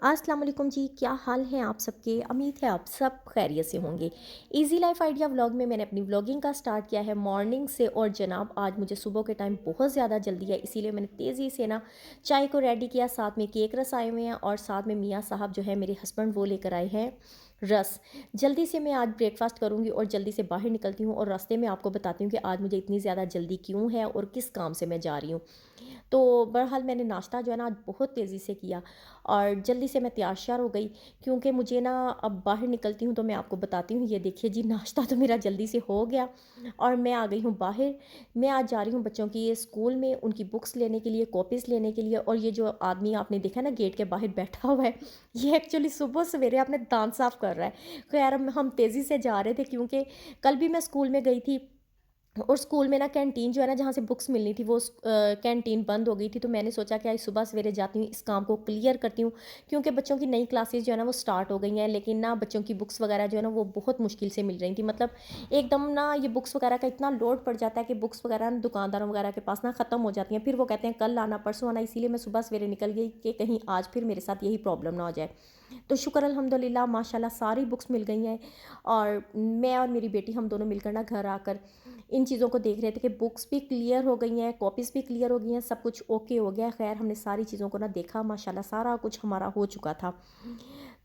अस्सलाम वालेकुम जी, क्या हाल हैं आप सबके। उम्मीद है आप सब खैरियत से होंगे। इजी लाइफ आइडिया व्लॉग में मैंने अपनी व्लॉगिंग का स्टार्ट किया है मॉर्निंग से। और जनाब आज मुझे सुबह के टाइम बहुत ज़्यादा जल्दी है, इसीलिए मैंने तेज़ी से ना चाय को रेडी किया। साथ में केक रस आए हुए हैं और साथ में मियाँ साहब जो है मेरे हस्बैंड वो लेकर आए हैं रस। जल्दी से मैं आज ब्रेकफास्ट करूँगी और जल्दी से बाहर निकलती हूँ और रास्ते में आपको बताती हूँ कि आज मुझे इतनी ज़्यादा जल्दी क्यों है और किस काम से मैं जा रही हूँ। तो बहरहाल मैंने नाश्ता जो है ना आज बहुत तेज़ी से किया और जल्दी से मैं तैयार श्यार हो गई, क्योंकि मुझे ना अब बाहर निकलती हूँ तो मैं आपको बताती हूँ। ये देखिए जी, नाश्ता तो मेरा जल्दी से हो गया और मैं आ गई हूँ बाहर। मैं आज जा रही हूँ बच्चों की ये स्कूल में उनकी बुक्स लेने के लिए, कॉपीज़ लेने के लिए। और ये जो आदमी आपने देखा ना गेट के बाहर बैठा हुआ है, ये एक्चुअली सुबह सवेरे अपने दांत साफ़ कर रहा है। खैर हम तेज़ी से जा रहे थे, क्योंकि कल भी मैं स्कूल में गई थी और स्कूल में ना कैंटीन जो है ना जहाँ से बुक्स मिलनी थी वो कैंटीन बंद हो गई थी। तो मैंने सोचा कि आज सुबह सवेरे जाती हूँ, इस काम को क्लियर करती हूँ, क्योंकि बच्चों की नई क्लासेस जो है ना वो स्टार्ट हो गई हैं। लेकिन ना बच्चों की बुक्स वगैरह जो है ना वो बहुत मुश्किल से मिल रही थी। मतलब एकदम ना ये बुक्स वगैरह का इतना लोड पड़ जाता है कि बुक्स वगैरह ना दुकानदारों वगैरह के पास ना ख़त्म हो जाती हैं। फिर वो कहते हैं कल आना परसों आना, इसीलिए मैं सुबह सवेरे निकल गई कि कहीं आज फिर मेरे साथ यही प्रॉब्लम ना हो जाए। तो शुक्र अल्हम्दुलिल्लाह माशाल्लाह सारी बुक्स मिल गई हैं। और मैं और मेरी बेटी हम दोनों मिलकर ना घर आकर इन चीज़ों को देख रहे थे कि बुक्स भी क्लियर हो गई हैं, कॉपीज़ भी क्लियर हो गई हैं, सब कुछ ओके हो गया है। खैर हमने सारी चीज़ों को ना देखा, माशाल्लाह सारा कुछ हमारा हो चुका था।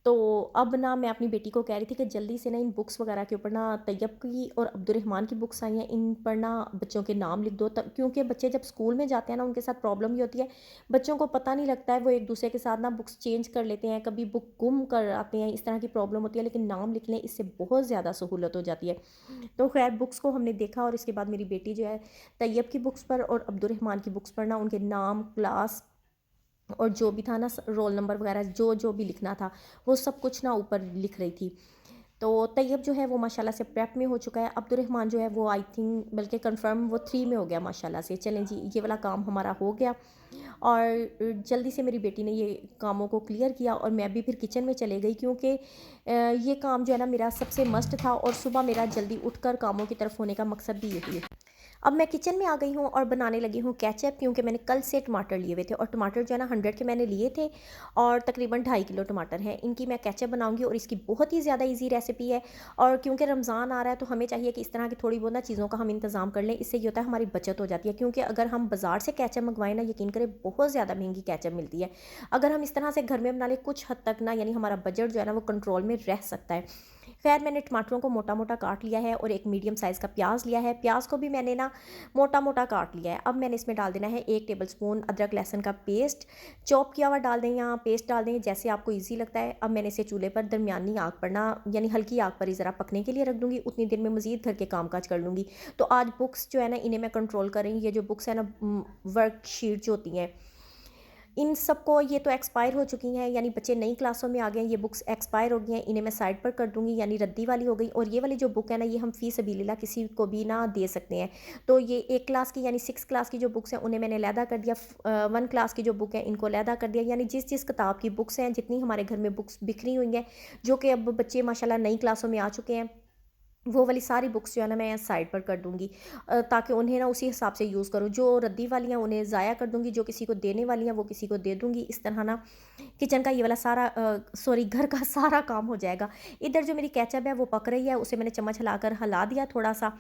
तो अब ना मैं अपनी बेटी को कह रही थी कि जल्दी से ना इन बुक्स वगैरह के ऊपर ना तैयब की और अब्दुर्रहमान की बुक्स आई हैं, इन पर ना बच्चों के नाम लिख दो। तब क्योंकि बच्चे जब स्कूल में जाते हैं ना उनके साथ प्रॉब्लम ये होती है, बच्चों को पता नहीं लगता है, वो एक दूसरे के साथ ना बुक्स चेंज कर लेते हैं, कभी बुक गुम कर आते हैं, इस तरह की प्रॉब्लम होती है। लेकिन नाम लिख लें, इससे बहुत ज़्यादा सहूलत हो जाती है। तो खैर बुक्स को हमने देखा और इसके बाद मेरी बेटी जो है तैयब की बुक्स पर और अब्दुर्रहमान की बुक्स पर ना उनके नाम, क्लास और जो भी था ना रोल नंबर वगैरह जो जो भी लिखना था वो सब कुछ ना ऊपर लिख रही थी। तो तैयब जो है वो माशाल्लाह से प्रेप में हो चुका है। अब्दुर्रहमान जो है वो आई थिंक बल्कि कंफर्म वो 3 में हो गया माशाल्लाह से। चलें जी, ये वाला काम हमारा हो गया। और जल्दी से मेरी बेटी ने ये कामों को क्लियर किया और मैं भी फिर किचन में चले गई, क्योंकि ये काम जो है ना मेरा सबसे मस्ट था और सुबह मेरा जल्दी उठकर कामों की तरफ होने का मकसद भी यही है। अब मैं किचन में आ गई हूँ और बनाने लगी हूँ केचप, क्योंकि मैंने कल से टमाटर लिए हुए थे और टमाटर जो है ना 100 के मैंने लिए थे और तकरीबन 2.5 किलो टमाटर हैं। इनकी मैं केचप बनाऊंगी और इसकी बहुत ही ज़्यादा इजी रेसिपी है। और क्योंकि रमज़ान आ रहा है तो हमें चाहिए कि इस तरह की थोड़ी बहुत ना चीज़ों का हम इंतज़ाम कर लें, इससे ये होता है हमारी बचत हो जाती है। क्योंकि अगर हम बाज़ार से केचप मंगवाएं ना, यकीन करें बहुत ज़्यादा महंगी केचप मिलती है। अगर हम इस तरह से घर में बना लें कुछ हद तक ना, यानी हमारा बजट जो है ना वो कंट्रोल में रह सकता है। खैर मैंने टमाटरों को मोटा मोटा काट लिया है और एक मीडियम साइज़ का प्याज लिया है। प्याज को भी मैंने ना मोटा मोटा काट लिया है। अब मैंने इसमें डाल देना है 1 टेबलस्पून अदरक लहसुन का पेस्ट, चॉप किया हुआ डाल दें या पेस्ट डाल दें जैसे आपको ईजी लगता है। अब मैंने इसे चूल्हे पर दरमियानी आग पर ना, यानी हल्की आग पर ही ज़रा पकने के लिए रख दूँगी। उतनी देर में मज़ीद घर के काम काज कर लूँगी। तो आज बुक्स जो है ना इन्हें मैं कंट्रोल कर रही हूँ। ये जो बुक्स है ना वर्कशीट जो होती हैं इन सबको, ये तो एक्सपायर हो चुकी हैं, यानी बच्चे नई क्लासों में आ गए हैं, ये बुक्स एक्सपायर हो गई हैं, इन्हें मैं साइड पर कर दूंगी, यानी रद्दी वाली हो गई। और ये वाली जो बुक है ना ये हम फ़ी सबीलिल्लाह किसी को भी ना दे सकते हैं। तो ये 1 क्लास की यानी 6 क्लास की जो बुक्स हैं उन्हें मैंने अलहदा कर दिया। 1 क्लास की जो बुक है इनको अलहदा कर दिया। यानी जिस जिस किताब की बुक्स हैं, जितनी हमारे घर में बुक्स बिखरी हुई हैं, जो कि अब बच्चे माशाल्लाह नई क्लासों में आ चुके हैं, वो वाली सारी बुक्स जो है ना मैं साइड पर कर दूँगी, ताकि उन्हें ना उसी हिसाब से यूज़ करूँ। जो रद्दी वाली हैं उन्हें ज़ाया कर दूँगी, जो किसी को देने वाली हैं वो किसी को दे दूँगी। इस तरह ना किचन का ये वाला सारा सॉरी घर का सारा काम हो जाएगा। इधर जो मेरी केचप है वो पक रही है, उसे मैंने चम्मच हिलाकर हिला दिया थोड़ा-सा।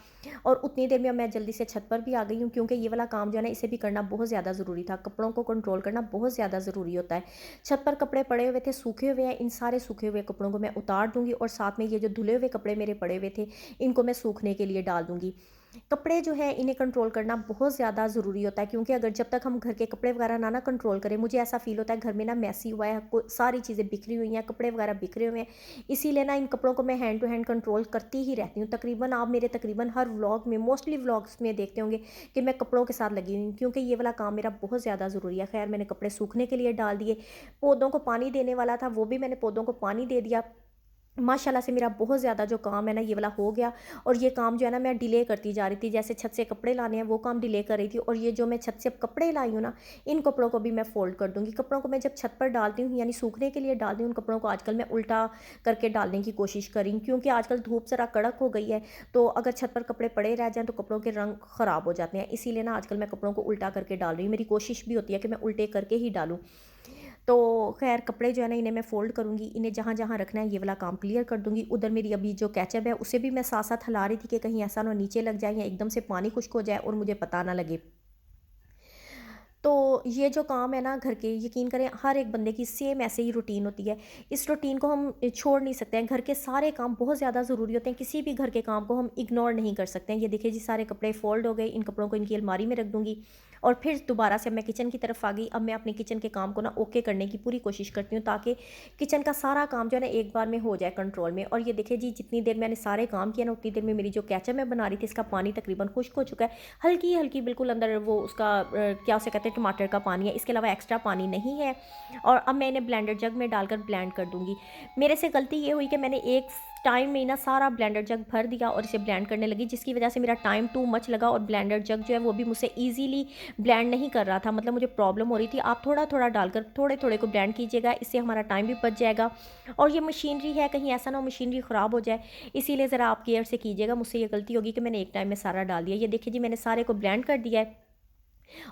और उतनी देर में मैं जल्दी से छत पर भी आ गई हूँ, क्योंकि ये वाला काम जो है ना इसे भी करना बहुत ज़्यादा ज़रूरी था। कपड़ों को कंट्रोल करना बहुत ज़्यादा ज़रूरी होता है। छत पर कपड़े पड़े हुए थे, सूखे हुए हैं, इन सारे सूखे हुए कपड़ों को मैं उतार दूँगी और साथ में ये जो धुले हुए कपड़े मेरे पड़े हुए थे इनको मैं सूखने के लिए डाल दूँगी। कपड़े जो है इन्हें कंट्रोल करना बहुत ज़्यादा ज़रूरी होता है, क्योंकि अगर जब तक हम घर के कपड़े वगैरह ना कंट्रोल करें, मुझे ऐसा फ़ील होता है घर में ना मैसी हुआ है, सारी चीज़ें बिखरी हुई हैं, कपड़े वगैरह बिखरे हुए हैं। इसीलिए ना इन कपड़ों को मैं हैंड टू हैंड कंट्रोल करती ही रहती हूँ। तकरीबन आप मेरे तकरीबन हर व्लॉग में, मोस्टली व्लॉग्स में देखते होंगे कि मैं कपड़ों के साथ लगी हुई हूँ, क्योंकि ये वाला काम मेरा बहुत ज़्यादा ज़रूरी है। खैर मैंने कपड़े सूखने के लिए डाल दिए। पौधों को पानी देने वाला था, वो भी मैंने पौधों को पानी दे दिया। माशाल्लाह से मेरा बहुत ज़्यादा जो काम है ना ये वाला हो गया। और ये काम जो है ना मैं डिले करती जा रही थी, जैसे छत से कपड़े लाने हैं वो काम डिले कर रही थी। और ये जो मैं छत से अब कपड़े लाई हूँ ना, इन कपड़ों को भी मैं फ़ोल्ड कर दूँगी। कपड़ों को मैं जब छत पर डालती हूँ यानी सूखने के लिए डालती हूँ, उन कपड़ों को आजकल मैं उल्टा करके डालने की कोशिश कर रही हूँ, क्योंकि आजकल धूप ज़रा कड़क हो गई है। तो अगर छत पर कपड़े पड़े रह जाएँ तो कपड़ों के रंग ख़राब हो जाते हैं। इसीलिए ना आजकल मैं कपड़ों को उल्टा करके डाल रही हूँ। मेरी कोशिश भी होती है कि मैं उल्टे करके ही डालूँ। तो ख़ैर कपड़े जो है ना इन्हें मैं फ़ोल्ड करूँगी, इन्हें जहाँ-जहाँ रखना है ये वाला काम क्लियर कर दूँगी। उधर मेरी अभी जो केचअप है उसे भी मैं साथ-साथ हिला रही थी कि कहीं ऐसा ना हो नीचे लग जाए या एकदम से पानी खुश्क हो जाए और मुझे पता ना लगे। तो ये जो काम है ना घर के, यकीन करें हर एक बंदे की सेम ऐसे ही रूटीन होती है। इस रूटीन को हम छोड़ नहीं सकते हैं। घर के सारे काम बहुत ज़्यादा ज़रूरी होते हैं, किसी भी घर के काम को हम इग्नोर नहीं कर सकते हैं। ये देखिए जी सारे कपड़े फ़ोल्ड हो गए, इन कपड़ों को इनकी अलमारी में रख दूँगी और फिर दोबारा से मैं किचन की तरफ आ गई। अब मैं अपने किचन के काम को ना ओके करने की पूरी कोशिश करती हूँ ताकि किचन का सारा काम जो है ना एक बार में हो जाए कंट्रोल में। और ये देखिए जी जितनी देर मैंने सारे काम किए ना उतनी देर में मेरी जो केचप मैं बना रही थी इसका पानी तकरीबन खुश्क हो चुका है। हल्की-हल्की बिल्कुल अंदर वो उसका क्या उसे कहते हैं टमाटर का पानी है, इसके अलावा एक्स्ट्रा पानी नहीं है। और अब मैं इन्हें ब्लेंडर जग में डालकर ब्लेंड कर दूँगी। मेरे से गलती ये हुई कि मैंने एक टाइम में ही ना सारा ब्लेंडर जग भर दिया और इसे ब्लेंड करने लगी, जिसकी वजह से मेरा टाइम टू मच लगा और ब्लेंडर जग जो है वो भी मुझसे ईज़िली ब्लेंड नहीं कर रहा था। मतलब मुझे प्रॉब्लम हो रही थी। आप थोड़ा-थोड़ा डालकर थोड़े-थोड़े को ब्लेंड कीजिएगा, इससे हमारा टाइम भी बच जाएगा। और ये मशीनरी है, कहीं ऐसा ना हो मशीनरी ख़राब हो जाए, इसीलिए ज़रा आप केयर से कीजिएगा। मुझसे ये गलती होगी कि मैंने एक टाइम में सारा डाल दिया। ये देखिए जी मैंने सारे को ब्लेंड कर दिया है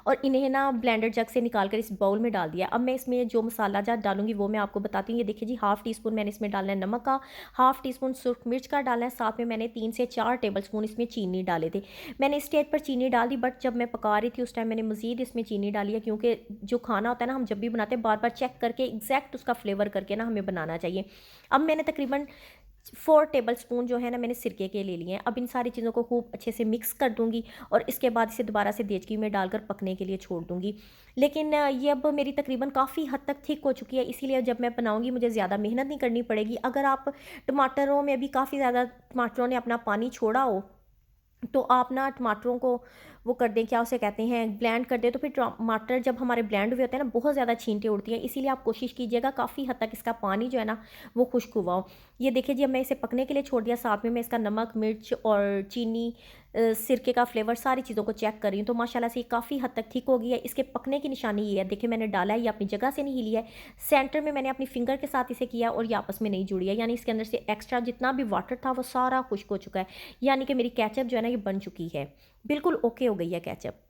और इन्हें ना ब्लेंडर जग से निकाल कर इस बाउल में डाल दिया। अब मैं इसमें जो मसाला जात डालूँगी वो मैं आपको बताती हूँ। ये देखिए जी हाफ़ टी स्पून मैंने इसमें डालना है नमक का, हाफ़ टी स्पून सुर्ख मिर्च का डालना है, साथ में मैंने 3 से 4 टेबलस्पून इसमें चीनी डाले थे। मैंने इस स्टेज पर चीनी डाल दी, बट जब मैं पका रही थी उस टाइम मैंने मज़ीद इसमें चीनी डाली है, क्योंकि जो खाना होता है ना हम जब भी बनाते हैं बार-बार चेक करके एग्ज़ैक्ट उसका फ्लेवर करके ना हमें बनाना चाहिए। अब मैंने तकरीबन 4 टेबलस्पून जो है ना मैंने सिरके के ले लिए हैं। अब इन सारी चीज़ों को खूब अच्छे से मिक्स कर दूँगी और इसके बाद इसे दोबारा से देचकी में डालकर पकने के लिए छोड़ दूँगी। लेकिन ये अब मेरी तकरीबन काफ़ी हद तक थिक हो चुकी है, इसीलिए जब मैं बनाऊँगी मुझे ज़्यादा मेहनत नहीं करनी पड़ेगी। अगर आप टमाटरों में भी काफ़ी ज़्यादा टमाटरों ने अपना पानी छोड़ा हो तो आप ना टमाटरों को वो कर दें, क्या उसे कहते हैं, ब्लेंड कर दें, तो फिर टमाटर जब हमारे ब्लेंड हुए होते हैं ना बहुत ज़्यादा छींटे उड़ती हैं। इसीलिए आप कोशिश कीजिएगा काफ़ी हद तक इसका पानी जो है ना वो खुश्क हुआ हो। ये देखिए जी अब मैं इसे पकने के लिए छोड़ दिया, साथ में मैं इसका नमक मिर्च और चीनी सिरके का फ्लेवर सारी चीज़ों को चेक कर रही हूँ। तो माशाल्लाह से ये काफ़ी हद तक ठीक हो गई है। इसके पकने की निशानी ये है, देखिए मैंने डाला है, ये अपनी जगह से नहीं हिली है। सेंटर में मैंने अपनी फिंगर के साथ इसे किया और ये आपस में नहीं जुड़ी है, यानी इसके अंदर से एक्स्ट्रा जितना भी वाटर था वो सारा खुश्क हो चुका है। यानी कि मेरी केचप जो है ना ये बन चुकी है। बिल्कुल ओके हो गई है केचप।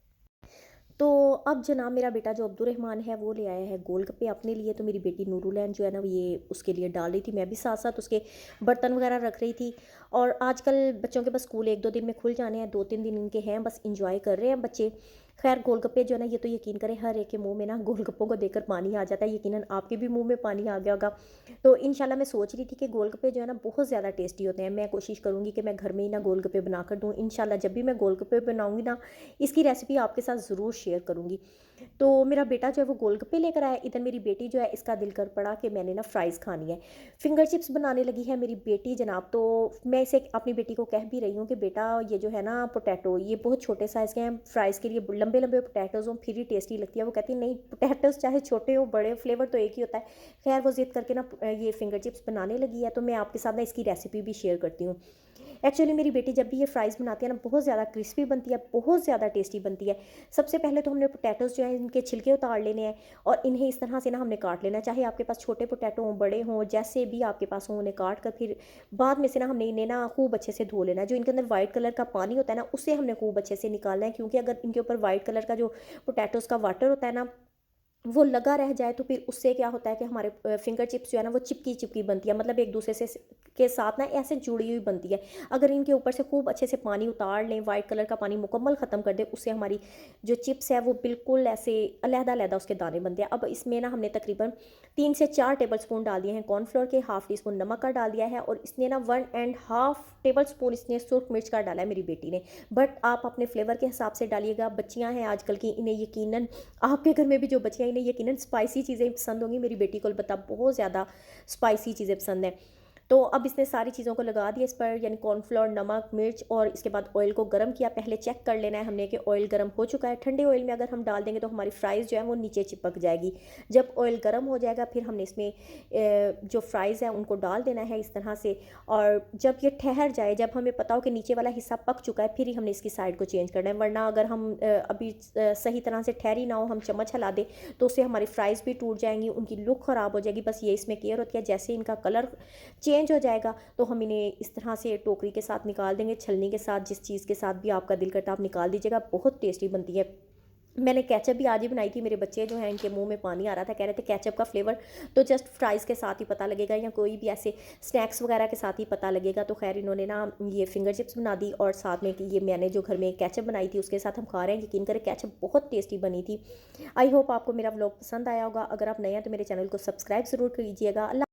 तो अब जनाब मेरा बेटा जो अब्दुर्रहमान है वो ले आया है गोलगप्पे अपने लिए। तो मेरी बेटी नूरुलैन जो है ना ये उसके लिए डाल रही थी, मैं भी साथ साथ उसके बर्तन वगैरह रख रही थी। और आजकल बच्चों के बस स्कूल 1-2 दिन में खुल जाने हैं, 2-3 दिन इनके हैं, बस इंजॉय कर रहे हैं बच्चे। खैर गोलगप्पे जो है ना ये तो यकीन करें हर एक के मुंह में ना गोलगप्पों को देखकर पानी आ जाता है, यकीनन आपके भी मुंह में पानी आ गया होगा। तो इंशाल्लाह मैं सोच रही थी कि गोलगप्पे जो है ना बहुत ज़्यादा टेस्टी होते हैं। मैं कोशिश करूँगी कि मैं घर में ही ना गोलगप्पे बनाकर दूँ। इंशाल्लाह जब भी मैं गोलगप्पे बनाऊँगी ना इसकी रेसिपी आपके साथ ज़रूर शेयर करूँगी। तो मेरा बेटा जो है वो गोलगप्पे लेकर आया, इधर मेरी बेटी जो है इसका दिल कर पड़ा कि मैंने ना फ्राइज़ खानी है। फिंगर चिप्स बनाने लगी है मेरी बेटी जनाब। तो मैं इसे अपनी बेटी को कह भी रही हूँ कि बेटा ये जो है ना पोटैटो ये बहुत छोटे साइज़ के हैं, फ्राइज़ के लिए लंबे-लंबे पोटैटोज़ हों फिर ही टेस्टी लगती है। वो कहती है नहीं पोटैटोज़ चाहे छोटे हो बड़े हो फ्लेवर तो एक ही होता है। खैर वो ज़िद करके ना ये फिंगर चिप्स बनाने लगी है, तो मैं आपके साथ ना इसकी रेसिपी भी शेयर करती हूँ। एक्चुअली मेरी बेटी जब भी ये फ्राइज़ बनाती है ना बहुत ज़्यादा क्रिस्पी बनती है, बहुत ज़्यादा टेस्टी बनती है। सबसे पहले तो हमने पोटैटोज़ जो हैं इनके छिलके उतार लेने हैं और इन्हें इस तरह से ना हमने काट लेना है। चाहे आपके पास छोटे पोटैटो हों, बड़े हों, जैसे भी आपके पास हों उन्हें काट कर फिर बाद में से ना हमने इन्हें ना खूब अच्छे से धो लेना है। जो इनके अंदर वाइट कलर का पानी होता है ना उसे हमने खूब अच्छे से निकालना है, क्योंकि अगर इनके ऊपर वाइट कलर का जो पोटैटोज़ का वाटर होता है ना वो लगा रह जाए तो फिर उससे क्या होता है कि हमारे फिंगर चिप्स जो है ना वो चिपकी-चिपकी बनती है, मतलब एक दूसरे से के साथ ना ऐसे जुड़ी हुई बनती है। अगर इनके ऊपर से खूब अच्छे से पानी उतार लें, वाइट कलर का पानी मुकम्मल ख़त्म कर दें, उससे हमारी जो चिप्स है वो बिल्कुल ऐसे अलहदा-अलहदा उसके दाने बनते हैं। अब इसमें ना हमने तकरीबन 3 से 4 टेबलस्पून डाल दिए हैं कॉर्नफ्लोर के, हाफ़ टी स्पून नमक का डाल दिया है और इसने ना 1 एंड हाफ़ टेबलस्पून इसने सुर्ख मिर्च का डाला है मेरी बेटी ने। बट आप अपने फ्लेवर के हिसाब से डालिएगा, बच्चियाँ हैं आजकल की, इन्हें यकीनन आपके घर में भी जो बच्चियाँ इन्हें यकीनन स्पाइसी चीज़ें पसंद होंगी। मेरी बेटी को अलबत्ता बहुत ज़्यादा स्पाइसी चीज़ें पसंद हैं। तो अब इसने सारी चीज़ों को लगा दिया इस पर, यानी कॉर्नफ्लोर, नमक, मिर्च और इसके बाद ऑयल को गर्म किया। पहले चेक कर लेना है हमने कि ऑयल गर्म हो चुका है। ठंडे ऑयल में अगर हम डाल देंगे तो हमारी फ्राइज़ जो है वो नीचे चिपक जाएगी। जब ऑयल गर्म हो जाएगा फिर हमने इसमें जो फ्राइज़ हैं उनको डाल देना है इस तरह से। और जब ये ठहर जाए, जब हमें पता हो कि नीचे वाला हिस्सा पक चुका है, फिर ही हमने इसकी साइड को चेंज करना है। वरना अगर हम अभी सही तरह से ठहरी ना हो, हम चम्मच हिला दें तो उससे हमारी फ्राइज़ भी टूट जाएंगी, उनकी लुक ख़राब हो जाएगी। बस ये इसमें केयर होती है, जैसे इनका कलर चेंज हो जाएगा तो हम इन्हें इस तरह से टोकरी के साथ निकाल देंगे, छलनी के साथ, जिस चीज़ के साथ भी आपका दिल करता है आप निकाल दीजिएगा। बहुत टेस्टी बनती है। मैंने केचप भी आज ही बनाई थी, मेरे बच्चे जो हैं इनके मुँह में पानी आ रहा था, कह रहे थे केचप का फ्लेवर तो जस्ट फ्राइज़ के साथ ही पता लगेगा या कोई भी ऐसे स्नैक्स वगैरह के साथ ही पता लगेगा। तो ख़ैर इन्होंने ना ये फिंगर चिप्स बना दी और साथ में कि ये मैंने जो घर में केचप बनाई थी उसके साथ हम खा रहे हैं। यकीन करें केचप बहुत टेस्टी बनी थी। आई होप आपको मेरा व्लॉग पसंद आया होगा। अगर आप नए हैं तो मेरे चैनल को सब्सक्राइब ज़रूर कीजिएगा। अल्लाह